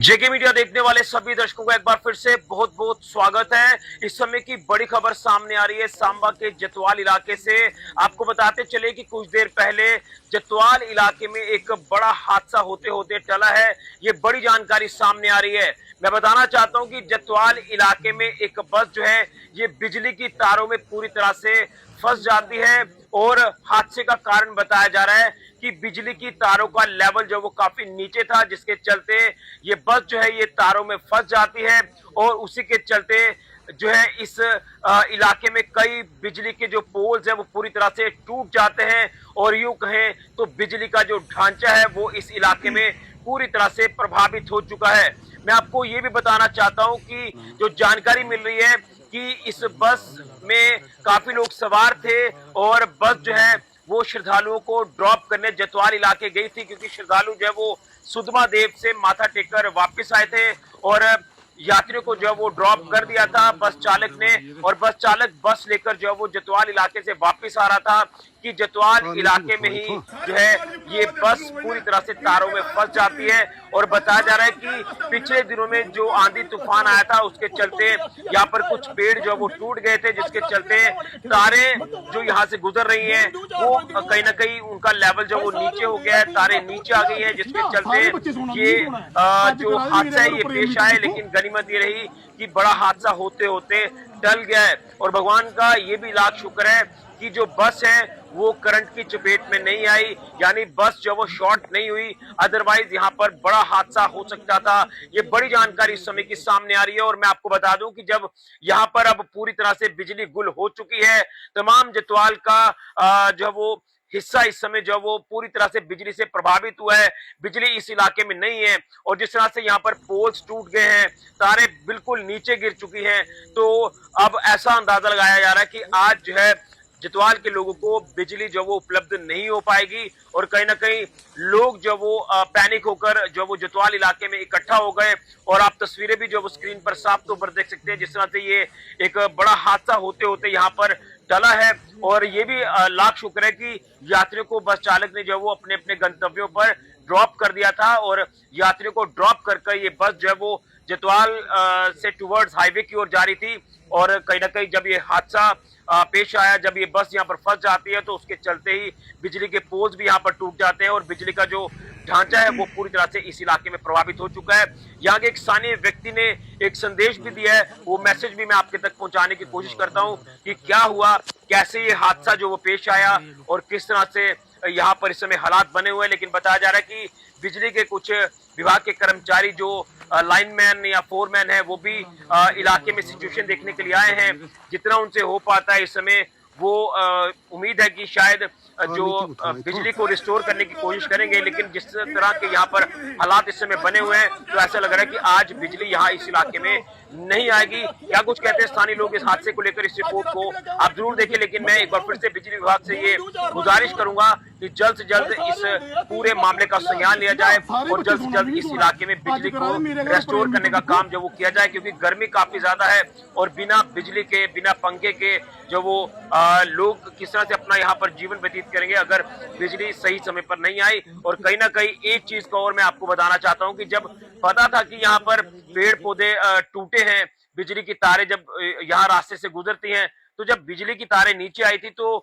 जेके media देखने वाले सभी दर्शकों का एक बार फिर से बहुत बहुत स्वागत है। इस समय की बड़ी खबर सामने आ रही है सांबा के जतवाल इलाके से। आपको बताते चले कि कुछ देर पहले जतवाल इलाके में एक बड़ा हादसा होते होते टला है। ये बड़ी जानकारी सामने आ रही है। मैं बताना चाहता हूं कि जतवाल इलाके में एक बस जो है ये बिजली की तारों में पूरी तरह से फंस जाती है और हादसे का कारण बताया जा रहा है कि बिजली की तारों का लेवल जो वो काफी नीचे था, जिसके चलते ये बस जो है ये तारों में फंस जाती है और उसी के चलते जो है इस इलाके में कई बिजली के जो पोल्स है वो पूरी तरह से टूट जाते हैं और यूं कहें तो बिजली का जो ढांचा है वो इस इलाके में पूरी तरह से प्रभावित हो चुका है। मैं आपको ये भी बताना चाहता हूं कि जो जानकारी मिल रही है कि इस बस में काफी लोग सवार थे और बस जो है वो श्रद्धालुओं को ड्रॉप करने जतवाल इलाके गई थी, क्योंकि श्रद्धालु जो है वो सुधमा देव से माथा टेककर वापस आए थे और यात्रियों को जो है वो ड्रॉप कर दिया था बस चालक ने। और बस चालक बस लेकर जो है वो जतवाल इलाके से वापस आ रहा था कि जतवाल इलाके में ही जो है ये बस पूरी तरह से तारों में फंस जाती है। और बताया जा रहा है कि पिछले दिनों में जो आंधी तूफान आया था उसके चलते यहाँ पर कुछ पेड़ जो वो टूट गए थे, जिसके चलते तारे जो यहाँ से गुजर रही हैं वो कहीं ना कहीं उनका लेवल जो वो नीचे हो गया है, तारे नीचे आ गई है, जिसके चलते ये जो हादसा है ये पेश आए। लेकिन गनीमत ये रही कि बड़ा हादसा होते होते टल गया है और भगवान का ये भी लाख शुक्र है कि जो बस है वो करंट की चपेट में नहीं आई, यानी बस जो वो शॉर्ट नहीं हुई, अदरवाइज यहाँ पर बड़ा हादसा हो सकता था। ये बड़ी जानकारी इस समय की सामने आ रही है और मैं आपको बता दूं कि जब यहाँ पर अब पूरी तरह से बिजली गुल हो चुकी है, तमाम जतवाल का जो वो हिस्सा इस समय जो वो पूरी तरह से बिजली से प्रभावित हुआ है। बिजली इस इलाके में नहीं है और जिस तरह से यहाँ पर पोल्स टूट गए हैं, तारे बिल्कुल नीचे गिर चुकी हैं, तो अब ऐसा अंदाजा लगाया जा रहा है कि आज जो है जतवाल के लोगों को बिजली जो वो उपलब्ध नहीं हो पाएगी और कहीं ना कहीं लोग जो वो पैनिक होकर जो वो जतवाल इलाके में इकट्ठा हो गए। और आप तस्वीरें भी जो वो स्क्रीन पर साफ तौर पर देख सकते हैं, जिस तरह से ये एक बड़ा हादसा होते होते यहाँ पर टला है। और ये भी लाख शुक्र है कि यात्रियों को बस चालक ने जो वो अपने अपने गंतव्यों पर ड्रॉप कर दिया था और यात्रियों को ड्रॉप कर ये बस जो है वो जतवाल से टुवर्ड्स हाईवे की ओर जा रही थी। और कहीं ना कहीं जब ये हादसा पेश आया, जब ये बस यहाँ पर फंस जाती है, तो उसके चलते ही बिजली के पोल्स भी यहाँ पर टूट जाते हैं और बिजली का जो ढांचा है वो पूरी तरह से इस इलाके में प्रभावित हो चुका है। यहाँ के एक स्थानीय व्यक्ति ने एक संदेश भी दिया है, वो मैसेज भी मैं आपके तक पहुंचाने की कोशिश करता हूँ कि क्या हुआ, कैसे ये हादसा जो वो पेश आया और किस तरह से यहाँ पर इस समय हालात बने हुए हैं। लेकिन बताया जा रहा है कि बिजली के कुछ विभाग के कर्मचारी जो लाइनमैन या फोरमैन है वो भी इलाके में सिचुएशन देखने के लिए आए हैं। जितना उनसे हो पाता है इस समय वो उम्मीद है कि शायद जो बिजली को रिस्टोर करने की कोशिश करेंगे। लेकिन जिस तरह के यहाँ पर हालात इस समय बने हुए हैं तो ऐसा लग रहा है कि आज बिजली यहाँ इस इलाके में नहीं आएगी। क्या कुछ कहते हैं स्थानीय लोग इस हादसे को लेकर, इस रिपोर्ट को आप जरूर देखें। लेकिन मैं एक बार फिर से बिजली विभाग से ये गुजारिश करूंगा कि जल्द से जल्द इस पूरे मामले का संज्ञान लिया जाए और जल्द से जल्द इस इलाके में बिजली को रेस्टोर करने का काम जो वो किया जाए, क्योंकि गर्मी काफी ज्यादा है और बिना बिजली के, बिना पंखे के जो वो लोग किस तरह से अपना यहाँ पर जीवन व्यतीत करेंगे अगर बिजली सही समय पर नहीं आई। और कहीं ना कहीं एक चीज को और मैं आपको बताना चाहता हूँ कि जब पता था कि यहाँ पर पेड़ पौधे टूटे हैं, बिजली की तारें जब यहाँ रास्ते से गुजरती हैं, तो जब बिजली की तारें नीचे आई थी तो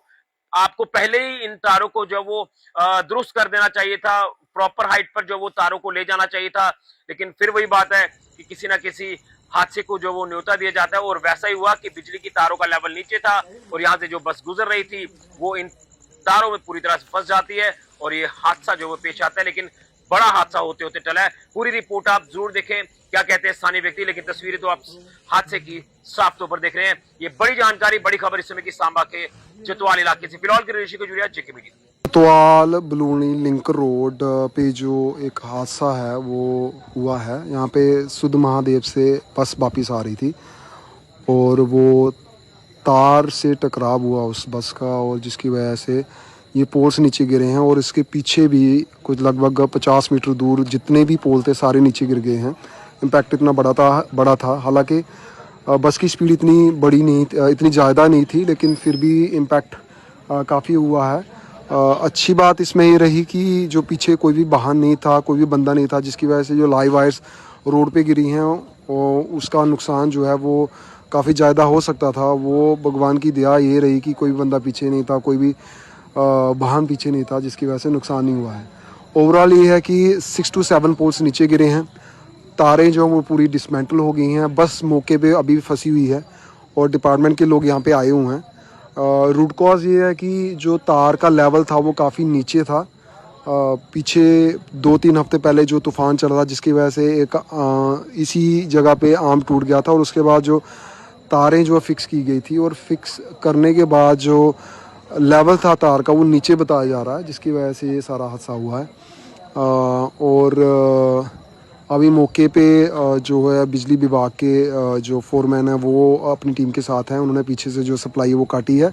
आपको पहले ही इन तारों को जो वो दुरुस्त कर देना चाहिए था, प्रॉपर हाइट पर जो वो तारों को ले जाना चाहिए था। लेकिन फिर वही बात है कि किसी ना किसी हादसे को जो वो न्योता दिया जाता है और वैसा ही हुआ कि बिजली की तारों का लेवल नीचे था और यहाँ से जो बस गुजर रही थी वो इन तारों में पूरी तरह से फंस जाती है और ये हादसा जो वो पेश आता है। लेकिन बड़ा हादसा होते होते टला है। पूरी रिपोर्ट आप जरूर देखें क्या कहते हैं स्थानीय व्यक्ति, लेकिन तस्वीरें तो आप हादसे की साफ तौर पर देख रहे हैं। ये बड़ी जानकारी, बड़ी खबर इस समय की सांबा के जतवाल इलाके से। फिलहाल के ऋषि को जुड़िया जेके मीडिया। जतवाल बलूनी लिंक रोड पे जो एक हादसा है वो हुआ है। यहाँ पे सुध महादेव से बस वापिस आ रही थी और वो तार से टकराव हुआ उस बस का और जिसकी वजह से ये पोल्स नीचे गिरे हैं और इसके पीछे भी कुछ लगभग 50 मीटर दूर जितने भी पोल थे सारे नीचे गिर गए हैं। इम्पैक्ट इतना बड़ा था। हालांकि बस की स्पीड इतनी बड़ी नहीं, इतनी ज़्यादा नहीं थी, लेकिन फिर भी इम्पैक्ट काफ़ी हुआ है। अच्छी बात इसमें ये रही कि जो पीछे कोई भी वाहन नहीं था, कोई भी बंदा नहीं था, जिसकी वजह से जो लाइव वायर्स रोड पे गिरी हैं और उसका नुकसान जो है वो काफ़ी ज़्यादा हो सकता था। वो भगवान की दया ये रही कि कोई बंदा पीछे नहीं था, कोई भी वाहन पीछे नहीं था, जिसकी वजह से नुकसान नहीं हुआ है। ओवरऑल ये है कि 6 to 7 पोल्स नीचे गिरे हैं, तारें जो हैं वो पूरी डिसमेंटल हो गई हैं, बस मौके पे अभी भी फंसी हुई है और डिपार्टमेंट के लोग यहाँ पे आए हुए हैं। रूट कॉज ये है कि जो तार का लेवल था वो काफ़ी नीचे था। पीछे 2-3 हफ्ते पहले जो तूफ़ान चला था, जिसकी वजह से एक इसी जगह पे आर्म टूट गया था और उसके बाद जो तारें जो फिक्स की गई थी और फिक्स करने के बाद जो लेवल था तार का वो नीचे बताया जा रहा है, जिसकी वजह से ये सारा हादसा हुआ है। और अभी मौके पे जो है बिजली विभाग के जो फोरमैन है वो अपनी टीम के साथ हैं। उन्होंने पीछे से जो सप्लाई है वो काटी है,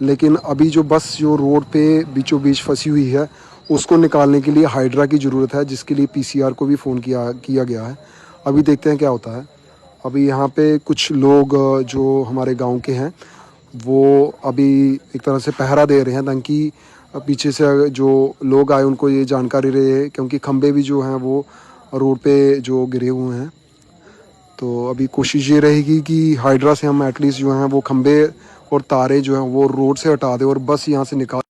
लेकिन अभी जो बस जो रोड पे बीचों बीच फंसी हुई है उसको निकालने के लिए हाइड्रा की ज़रूरत है, जिसके लिए पीसीआर को भी फ़ोन किया गया है। अभी देखते हैं क्या होता है। अभी यहाँ पे कुछ लोग जो हमारे गांव के हैं वो अभी एक तरह से पहरा दे रहे हैं, ताकि पीछे से जो लोग आए उनको ये जानकारी रहे, क्योंकि खंबे भी जो हैं वो रोड पे जो गिरे हुए हैं। तो अभी कोशिश ये रहेगी कि हाइड्रा से हम एटलीस्ट जो हैं वो खंबे और तारे जो हैं वो रोड से हटा दें और बस यहाँ से निकाल